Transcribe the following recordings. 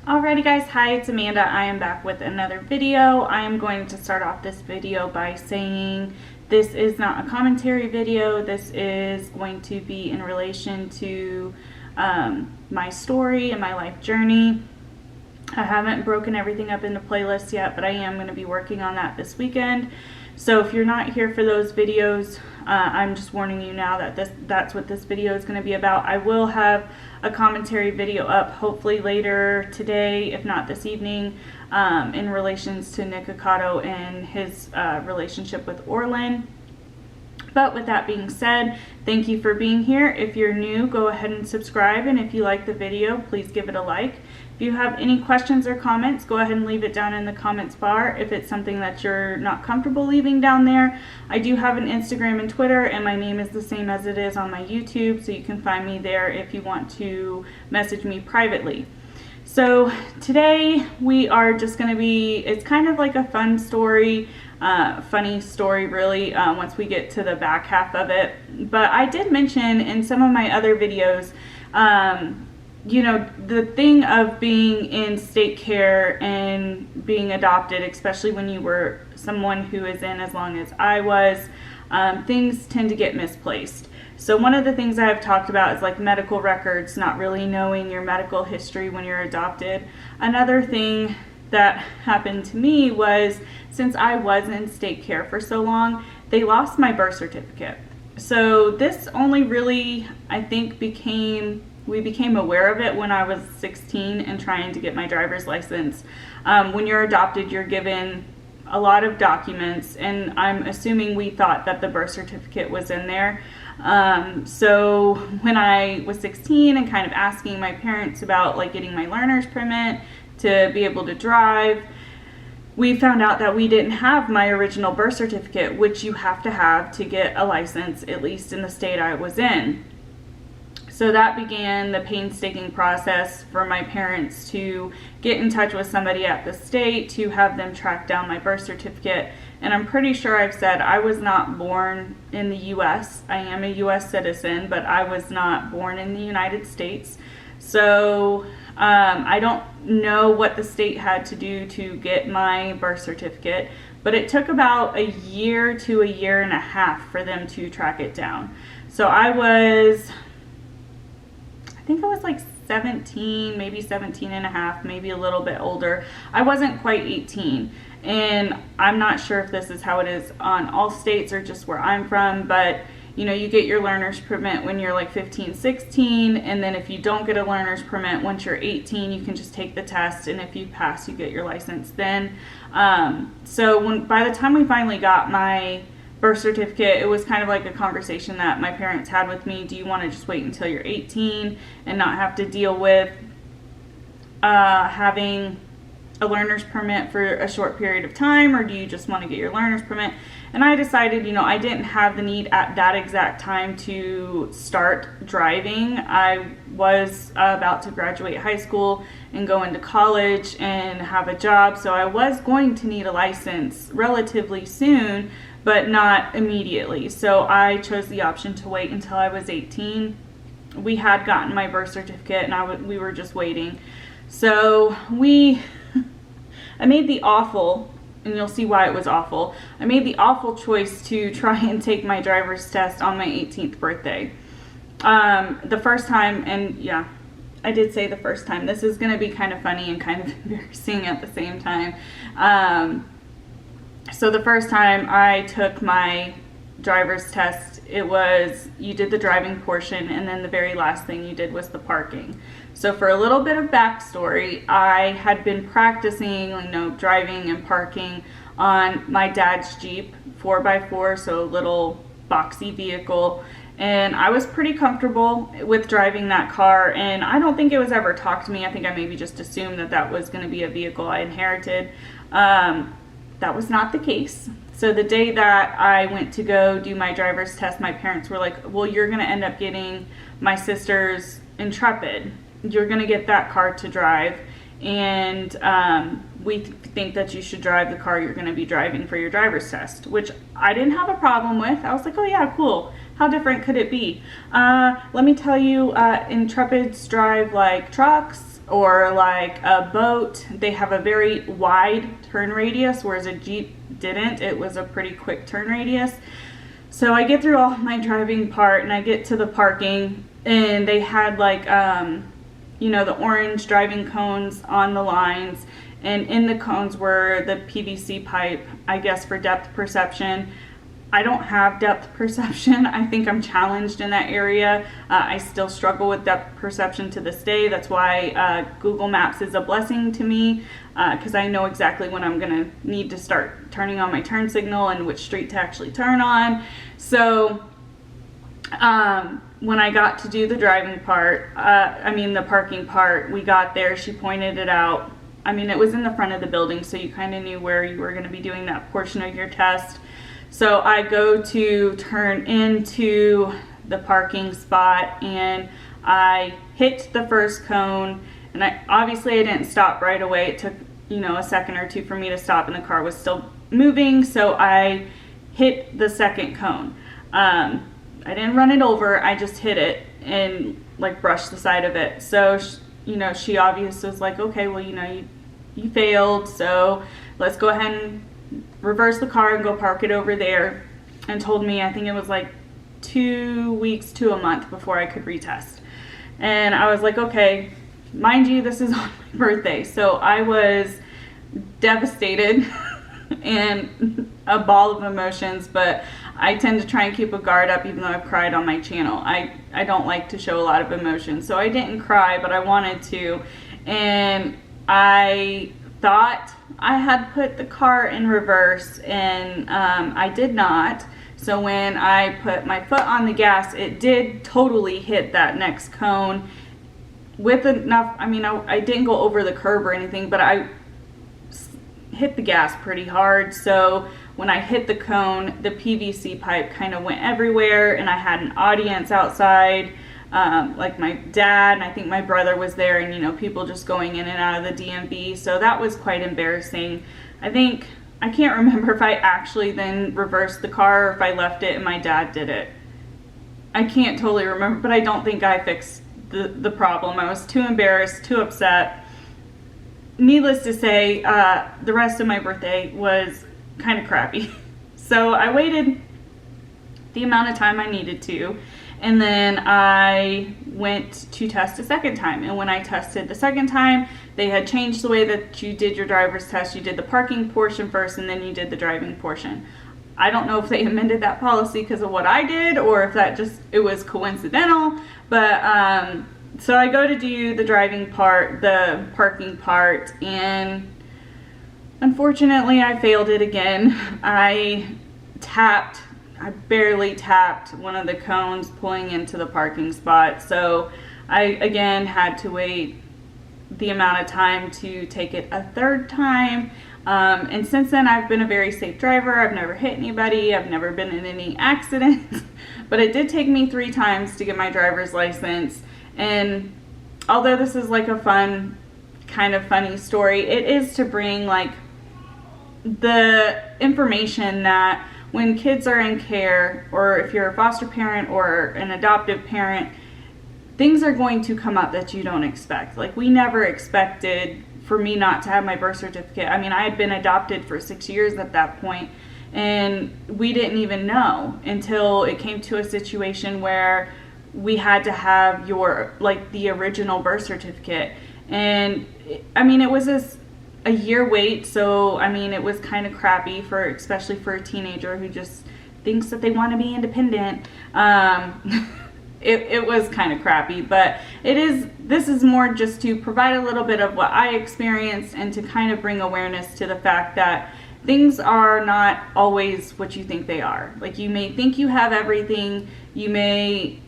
Alrighty guys, hi, it's Amanda. I am back with another video. I am going to start off this video by saying this is not a commentary video. This is going to be in relation to my story and my life journey. I haven't broken everything up into playlists yet, but I am going to be working on that this weekend. So if you're not here for those videos, I'm just warning you now that that's what this video is going to be about. I will have a commentary video up hopefully later today, if not this evening, in relations to Nick Ocado and his relationship with Orlin. But with that being said, thank you for being here. If you're new, go ahead and subscribe, and if you like the video, please give it a like. If you have any questions or comments, go ahead and leave it down in the comments bar. If it's something that you're not comfortable leaving down there, I do have an Instagram and Twitter, and my name is the same as it is on my YouTube, so you can find me there if you want to message me privately. So today we are just going to be, it's kind of like a fun story, funny story really, once we get to the back half of it. But I did mention in some of my other videos, you know, the thing of being in state care and being adopted, especially when you were someone who is in as long as I was, things tend to get misplaced. So one of the things I have talked about is like medical records, not really knowing your medical history when you're adopted. Another thing that happened to me was, since I was in state care for so long, they lost my birth certificate. So this only really, I think, we became aware of it when I was 16 and trying to get my driver's license. When you're adopted, you're given a lot of documents, and I'm assuming we thought that the birth certificate was in there. So when I was 16 and kind of asking my parents about like getting my learner's permit to be able to drive, we found out that we didn't have my original birth certificate, which you have to get a license, at least in the state I was in. So that began the painstaking process for my parents to get in touch with somebody at the state to have them track down my birth certificate. And I'm pretty sure I've said I was not born in the U.S. I am a U.S. citizen, but I was not born in the United States. So I don't know what the state had to do to get my birth certificate, but it took about a year to a year and a half for them to track it down. So I think I was like 17, maybe 17 and a half, maybe a little bit older. I wasn't quite 18. And I'm not sure if this is how it is on all states or just where I'm from, but you know, you get your learner's permit when you're like 15, 16, and then if you don't get a learner's permit once you're 18, you can just take the test, and if you pass, you get your license then. So by the time we finally got my birth certificate, it was kind of like a conversation that my parents had with me. Do you want to just wait until you're 18 and not have to deal with having a learner's permit for a short period of time, or do you just want to get your learner's permit? And I decided, you know, I didn't have the need at that exact time to start driving. I was about to graduate high school and go into college and have a job, so I was going to need a license relatively soon, but not immediately. So I chose the option to wait until I was 18. We had gotten my birth certificate, and we were just waiting. So I made the awful, and you'll see why it was awful, I made the awful choice to try and take my driver's test on my 18th birthday. The first time, and yeah, I did say the first time, this is going to be kind of funny and kind of embarrassing at the same time. So the first time I took my driver's test, it was, you did the driving portion, and then the very last thing you did was the parking. So for a little bit of backstory, I had been practicing, you know, driving and parking on my dad's Jeep 4x4, so a little boxy vehicle, and I was pretty comfortable with driving that car, and I don't think it was ever taught to me. I think I maybe just assumed that that was going to be a vehicle I inherited. That was not the case. So the day that I went to go do my driver's test, my parents were like, well, you're going to end up getting my sister's Intrepid. You're going to get that car to drive, and we think that you should drive the car you're going to be driving for your driver's test, which I didn't have a problem with. I was like, oh yeah, cool. How different could it be? Let me tell you, Intrepids drive like trucks. or like a boat, they have a very wide turn radius, whereas a Jeep didn't. It was a pretty quick turn radius. So I get through all my driving part and I get to the parking, and they had like, you know, the orange driving cones on the lines, and in the cones were the PVC pipe, I guess for depth perception. I don't have depth perception. I think I'm challenged in that area. I still struggle with depth perception to this day. That's why Google Maps is a blessing to me, because I know exactly when I'm gonna need to start turning on my turn signal and which street to actually turn on. So when I got to do the driving part, the parking part, we got there, she pointed it out. I mean, it was in the front of the building, so you kind of knew where you were going to be doing that portion of your test. So I go to turn into the parking spot, and I hit the first cone, and obviously I didn't stop right away. It took, you know, a second or two for me to stop, and the car was still moving, so I hit the second cone. I didn't run it over, I just hit it and like brushed the side of it. So, you know, she obviously was like, okay, well, you know, you failed, so let's go ahead and reverse the car and go park it over there, and told me, I think it was like 2 weeks to a month before I could retest. And I was like, okay, mind you, this is on my birthday, so I was devastated and a ball of emotions, but I tend to try and keep a guard up even though I've cried on my channel. I don't like to show a lot of emotion, so I didn't cry, but I wanted to. And I thought I had put the car in reverse, and I did not. So when I put my foot on the gas, it did totally hit that next cone with enough, I mean, I didn't go over the curb or anything, but I hit the gas pretty hard. So when I hit the cone, the PVC pipe kind of went everywhere, and I had an audience outside, like my dad, and I think my brother was there, and, you know, people just going in and out of the DMV. So that was quite embarrassing. I can't remember if I actually then reversed the car or if I left it and my dad did it. I can't totally remember, but I don't think I fixed the problem. I was too embarrassed, too upset. Needless to say, the rest of my birthday was kind of crappy. So I waited the amount of time I needed to, and then I went to test a second time. And when I tested the second time, they had changed the way that you did your driver's test. You did the parking portion first, and then you did the driving portion. I don't know if they amended that policy because of what I did, or if it was coincidental, but so I go to do the driving part, the parking part, and unfortunately I failed it again. I barely tapped one of the cones pulling into the parking spot, so I again had to wait the amount of time to take it a third time. And since then I've been a very safe driver. I've never hit anybody, I've never been in any accidents, but it did take me 3 times to get my driver's license. And although this is like a fun, kind of funny story, it is to bring like the information that when kids are in care, or if you're a foster parent or an adoptive parent, things are going to come up that you don't expect. Like, we never expected for me not to have my birth certificate. I mean, I had been adopted for 6 years at that point, and we didn't even know until it came to a situation where we had to have the original birth certificate. And I mean, it was a year wait, so I mean, it was kind of crappy especially for a teenager who just thinks that they want to be independent. It was kind of crappy, but this is more just to provide a little bit of what I experienced, and to kind of bring awareness to the fact that things are not always what you think they are. Like, you may think you have everything, you may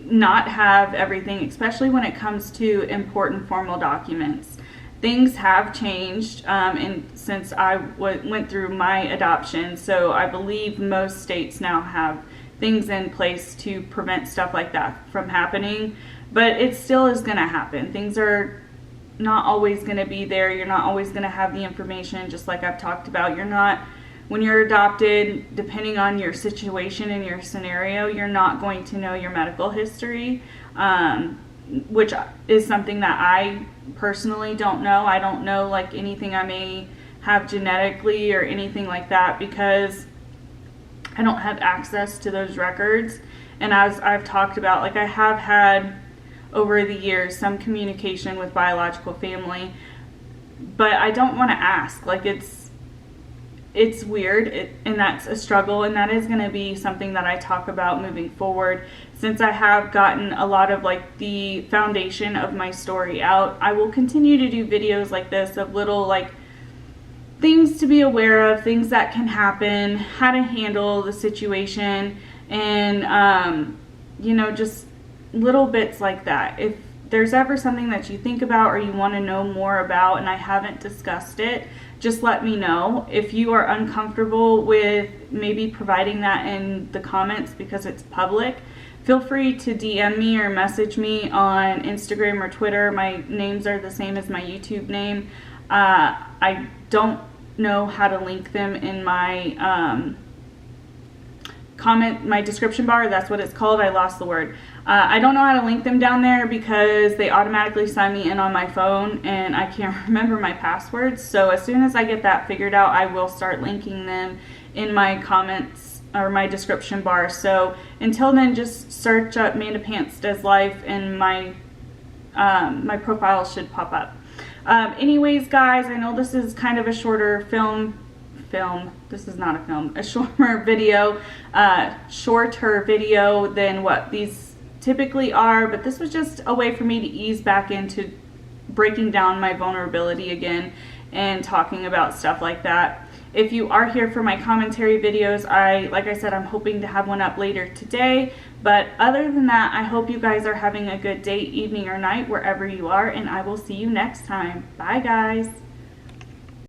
not have everything, especially when it comes to important formal documents. Things have changed and since I went through my adoption, so I believe most states now have things in place to prevent stuff like that from happening, but it still is going to happen. Things are not always going to be there. You're not always going to have the information, just like I've talked about. When you're adopted, depending on your situation and your scenario, you're not going to know your medical history. which is something that I personally don't know. I don't know like anything I may have genetically or anything like that, because I don't have access to those records. And as I've talked about, like I have had over the years some communication with biological family, but I don't want to ask. Like it's weird, and that's a struggle, and that is going to be something that I talk about moving forward. Since I have gotten a lot of like the foundation of my story out, I will continue to do videos like this of little like things to be aware of, things that can happen, how to handle the situation, and you know, just little bits like that. If there's ever something that you think about or you want to know more about and I haven't discussed it, just let me know. If you are uncomfortable with maybe providing that in the comments because it's public, feel free to DM me or message me on Instagram or Twitter. My names are the same as my YouTube name. I don't know how to link them in my my description bar. That's what it's called. I lost the word. I don't know how to link them down there because they automatically sign me in on my phone and I can't remember my passwords. So as soon as I get that figured out, I will start linking them in my comments or my description bar. So until then, just search up Mandapants Does Life and my my profile should pop up. Anyways, guys, I know this is kind of a shorter this is not a film, a shorter video than what these typically are, but this was just a way for me to ease back into breaking down my vulnerability again and talking about stuff like that. If you are here for my commentary videos, like I said, I'm hoping to have one up later today. But other than that, I hope you guys are having a good day, evening, or night, wherever you are, and I will see you next time. Bye, guys.